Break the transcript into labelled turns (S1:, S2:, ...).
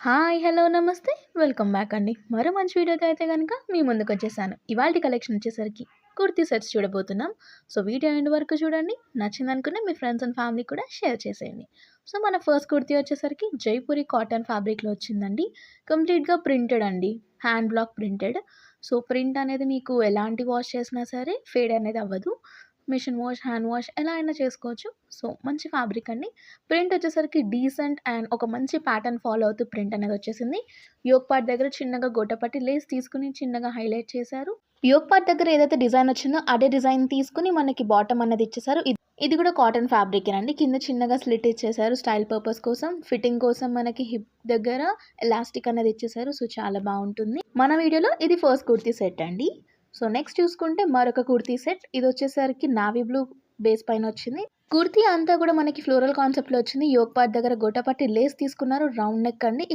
S1: Hi! Hello! నమస్తే. Welcome back అండి. మరో మంచి వీడియోతో అయితే గనక మీ ముందుకొచ్చేసాను. ఇవాల్టి కలెక్షన్ వచ్చేసరికి కుర్తీ సెట్స్ చూడబోతున్నాం. సో, వీడియో ఎండ్ వరకు చూడండి. నచ్చిందనుకుంటే మీ ఫ్రెండ్స్ అండ్ ఫ్యామిలీకి కూడా షేర్ చేసేయండి. సో, మన ఫస్ట్ కుర్తీ వచ్చేసరికి జైపూరి కాటన్ ఫ్యాబ్రిక్‌లో వచ్చిందండి. కంప్లీట్‌గా ప్రింటెడ్ అండి. Hand block printed. So, print అనేది మీకు ఎలాంటి వాష్ చేసినా సరే ఫేడ్ అనేది అవ్వదు. మిషన్ వాష్, హ్యాండ్ వాష్ ఎలా అయినా చేసుకోవచ్చు. సో, మంచి ఫ్యాబ్రిక్ అండి. ప్రింట్ వచ్చేసరికి డీసెంట్ అండ్ ఒక మంచి ప్యాటర్న్ ఫాలో అవుతూ ప్రింట్ అనేది వచ్చేసింది. యోక్ పార్ట్ దగ్గర చిన్నగా గొట్టపట్టి లేస్ తీసుకొని చిన్నగా హైలైట్ చేశారు. యోక్ పార్ట్ దగ్గర ఏదైతే డిజైన్ వచ్చిందో అదే డిజైన్ తీసుకొని మనకి బాటమ్ అన్నది ఇచ్చేసారు. ఇది కూడా కాటన్ ఫ్యాబ్రికేనండి. కింద చిన్నగా స్లిట్ ఇచ్చేసారు స్టైల్ పర్పస్ కోసం. ఫిట్టింగ్ కోసం మనకి హిప్ దగ్గర ఎలాస్టిక్ అనేది ఇచ్చేసారు. సో, చాలా బాగుంటుంది. మన వీడియోలో ఇది ఫస్ట్ కుర్తీ సెట్ అండి. సో, నెక్స్ట్ చూసుకుంటే మరొక కుర్తీ సెట్. ఇది వచ్చేసరికి నావీ బ్లూ బేస్ పైన వచ్చింది. కుర్తీ అంతా కూడా మనకి ఫ్లోరల్ కాన్సెప్ట్‌లో వచ్చింది. యోక్ పార్ట్ దగ్గర గొట్టపట్టి లేస్ తీసుకున్నారు. రౌండ్ నెక్ అండి.